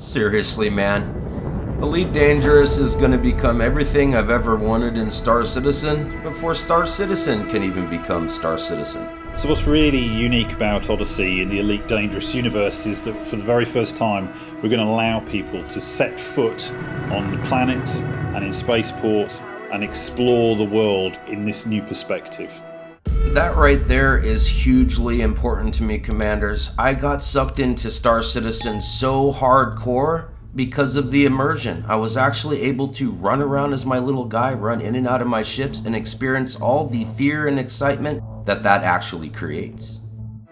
Seriously, man. Elite Dangerous is going to become everything I've ever wanted in Star Citizen before Star Citizen can even become Star Citizen. So what's really unique about Odyssey in the Elite Dangerous universe is that for the very first time we're going to allow people to set foot on the planets and in spaceports and explore the world in this new perspective. That right there is hugely important to me, Commanders. I got sucked into Star Citizen so hardcore because of the immersion. I was actually able to run around as my little guy, run in and out of my ships, and experience all the fear and excitement that actually creates.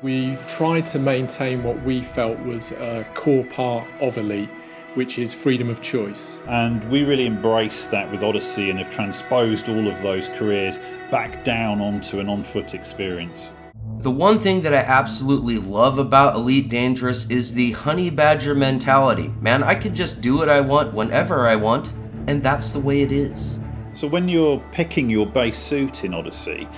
We've tried to maintain what we felt was a core part of Elite, which is freedom of choice. And we really embraced that with Odyssey and have transposed all of those careers back down onto an on-foot experience. The one thing that I absolutely love about Elite Dangerous is the honey badger mentality. Man, I could just do what I want whenever I want, and that's the way it is. So when you're picking your base suit in Odyssey,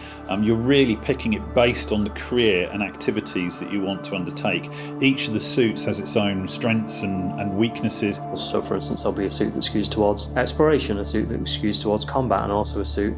you're really picking it based on the career and activities that you want to undertake. Each of the suits has its own strengths and weaknesses. So for instance, there'll be a suit that skews towards exploration, a suit that skews towards combat, and also a suit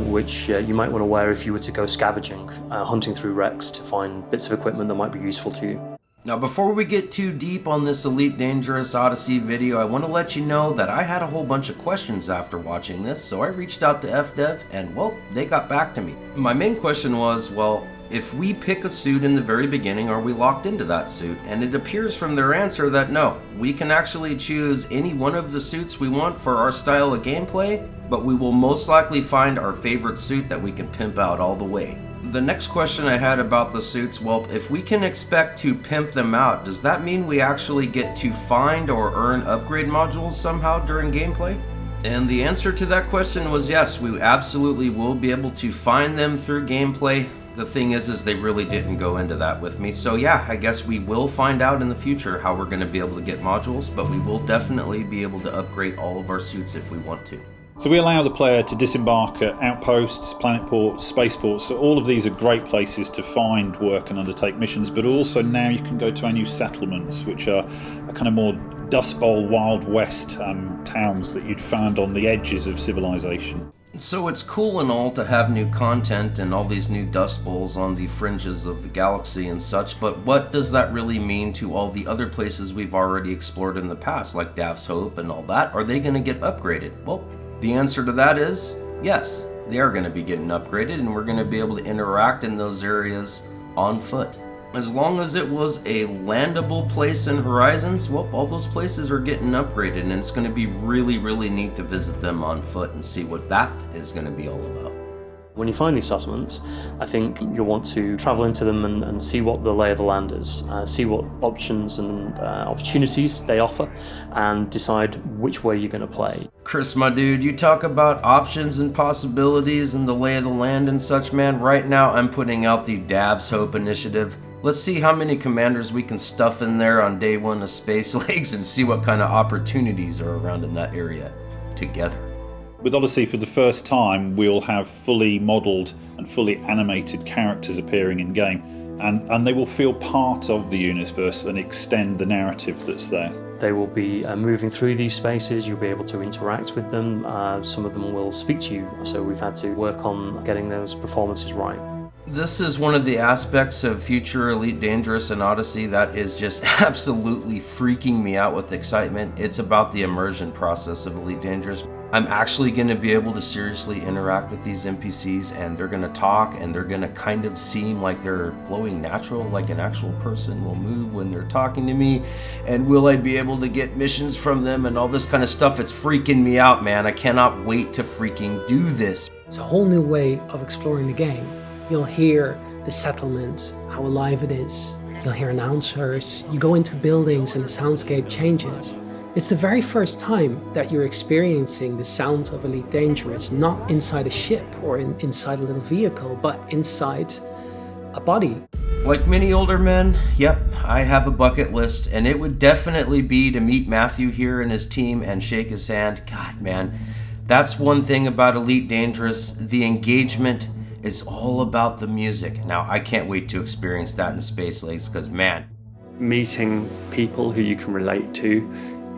which you might want to wear if you were to go scavenging, hunting through wrecks to find bits of equipment that might be useful to you. Now, before we get too deep on this Elite Dangerous Odyssey video, I want to let you know that I had a whole bunch of questions after watching this, so I reached out to FDev and, well, they got back to me. My main question was, well, if we pick a suit in the very beginning, are we locked into that suit? And it appears from their answer that no, we can actually choose any one of the suits we want for our style of gameplay, but we will most likely find our favorite suit that we can pimp out all the way. The next question I had about the suits, well, if we can expect to pimp them out, does that mean we actually get to find or earn upgrade modules somehow during gameplay? And the answer to that question was yes, we absolutely will be able to find them through gameplay. The thing is they really didn't go into that with me. So yeah, I guess we will find out in the future how we're going to be able to get modules, but we will definitely be able to upgrade all of our suits if we want to. So we allow the player to disembark at outposts, planet ports, spaceports. So all of these are great places to find work and undertake missions, but also now you can go to our new settlements, which are a kind of more Dust Bowl, Wild West towns that you'd find on the edges of civilization. So it's cool and all to have new content and all these new Dust Bowls on the fringes of the galaxy and such, but what does that really mean to all the other places we've already explored in the past, like Dav's Hope and all that? Are they going to get upgraded? Well, the answer to that is yes, they are going to be getting upgraded, and we're going to be able to interact in those areas on foot. As long as it was a landable place in Horizons, well, all those places are getting upgraded, and it's going to be really, really neat to visit them on foot and see what that is going to be all about. When you find these settlements, I think you'll want to travel into them and see what the lay of the land is, see what options and opportunities they offer, and decide which way you're going to play. Chris, my dude, you talk about options and possibilities and the lay of the land and such, man. Right now, I'm putting out the Dav's Hope initiative. Let's see how many commanders we can stuff in there on day one of Space Lakes and see what kind of opportunities are around in that area together. With Odyssey, for the first time, we'll have fully modelled and fully animated characters appearing in game, and they will feel part of the universe and extend the narrative that's there. They will be moving through these spaces, you'll be able to interact with them, some of them will speak to you, so we've had to work on getting those performances right. This is one of the aspects of future Elite Dangerous and Odyssey that is just absolutely freaking me out with excitement. It's about the immersion process of Elite Dangerous. I'm actually going to be able to seriously interact with these NPCs, and they're going to talk, and they're going to kind of seem like they're flowing natural, like an actual person will move when they're talking to me. And will I be able to get missions from them and all this kind of stuff? It's freaking me out, man. I cannot wait to freaking do this. It's a whole new way of exploring the game. You'll hear the settlement, how alive it is. You'll hear announcers. You go into buildings and the soundscape changes. It's the very first time that you're experiencing the sound of Elite Dangerous, not inside a ship or inside a little vehicle, but inside a body. Like many older men, yep, I have a bucket list, and it would definitely be to meet Matthew here and his team and shake his hand. God, man, that's one thing about Elite Dangerous. The engagement is all about the music. Now, I can't wait to experience that in Space Lakes, because, man, Meeting people who you can relate to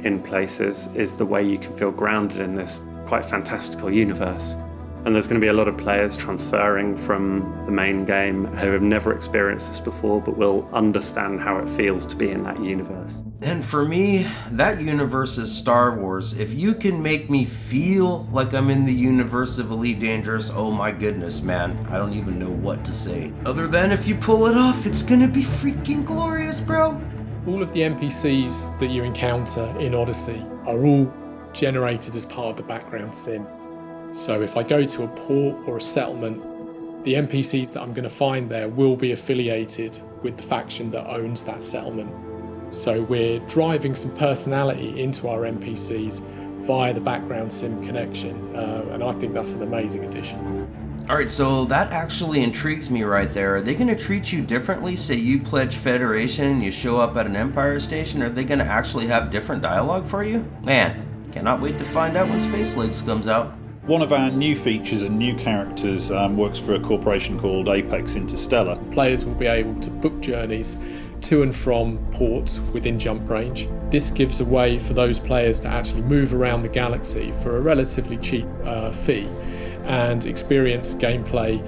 in places is the way you can feel grounded in this quite fantastical universe. And there's going to be a lot of players transferring from the main game who have never experienced this before, but will understand how it feels to be in that universe. And for me, that universe is Star Wars. If you can make me feel like I'm in the universe of Elite Dangerous, oh my goodness, man. I don't even know what to say. Other than if you pull it off, it's gonna be freaking glorious, bro. All of the NPCs that you encounter in Odyssey are all generated as part of the background sim. So if I go to a port or a settlement, the NPCs that I'm going to find there will be affiliated with the faction that owns that settlement. So we're driving some personality into our NPCs via the background sim connection, and I think that's an amazing addition. Alright, so that actually intrigues me right there. Are they going to treat you differently? Say you pledge Federation and you show up at an Empire station, are they going to actually have different dialogue for you? Man, cannot wait to find out when Space Legs comes out. One of our new features and new characters works for a corporation called Apex Interstellar. Players will be able to book journeys to and from ports within jump range. This gives a way for those players to actually move around the galaxy for a relatively cheap fee and experience gameplay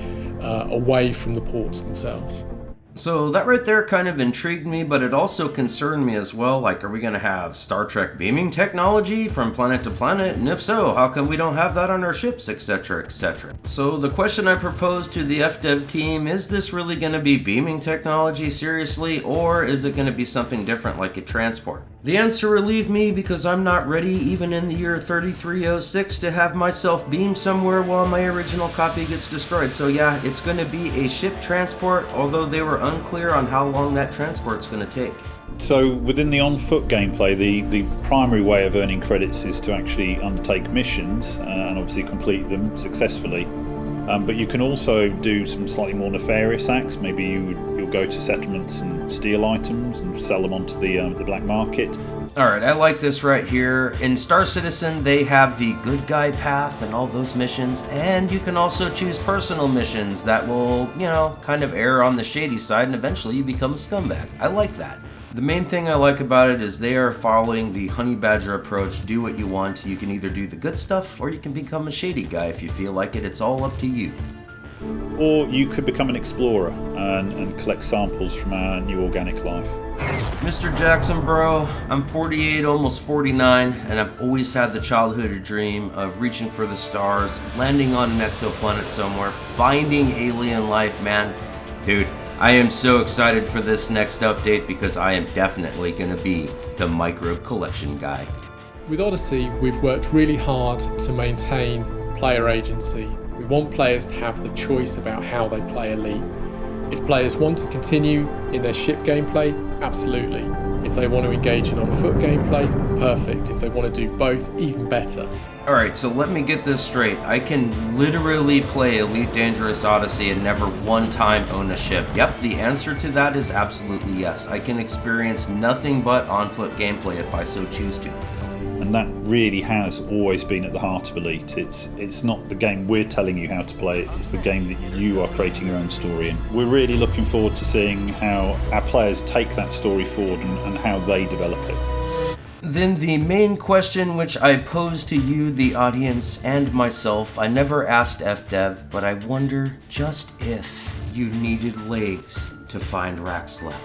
away from the ports themselves. So that right there kind of intrigued me, but it also concerned me as well. Like, are we going to have Star Trek beaming technology from planet to planet? And if so, how come we don't have that on our ships, etc., etc.? So the question I proposed to the FDev team, is this really going to be beaming technology, seriously, or is it going to be something different like a transport? The answer relieved me because I'm not ready, even in the year 3306, to have myself beam somewhere while my original copy gets destroyed. So yeah, it's going to be a ship transport, although they were unclear on how long that transport's going to take. So within the on-foot gameplay, the primary way of earning credits is to actually undertake missions and obviously complete them successfully. But you can also do some slightly more nefarious acts. Maybe you'll go to settlements and steal items and sell them onto the black market. Alright, I like this right here. In Star Citizen, they have the good guy path and all those missions, and you can also choose personal missions that will, you know, kind of err on the shady side, and eventually you become a scumbag. I like that. The main thing I like about it is they are following the Honey Badger approach. Do what you want. You can either do the good stuff or you can become a shady guy if you feel like it. It's all up to you. Or you could become an explorer and collect samples from our new organic life. Mr. Jackson, bro, I'm 48, almost 49, and I've always had the childhood dream of reaching for the stars, landing on an exoplanet somewhere, finding alien life, man. Dude, I am so excited for this next update because I am definitely going to be the microbe collection guy. With Odyssey, we've worked really hard to maintain player agency. We want players to have the choice about how they play Elite. If players want to continue in their ship gameplay, absolutely. If they want to engage in on-foot gameplay, perfect. If they want to do both, even better. Alright, so let me get this straight. I can literally play Elite Dangerous Odyssey and never one time own a ship. Yep, the answer to that is absolutely yes. I can experience nothing but on-foot gameplay if I so choose to. And that really has always been at the heart of Elite. It's not the game we're telling you how to play, it's the game that you are creating your own story in. We're really looking forward to seeing how our players take that story forward and how they develop it. Then the main question which I pose to you, the audience, and myself, I never asked FDev, but I wonder just if you needed legs to find Raxla.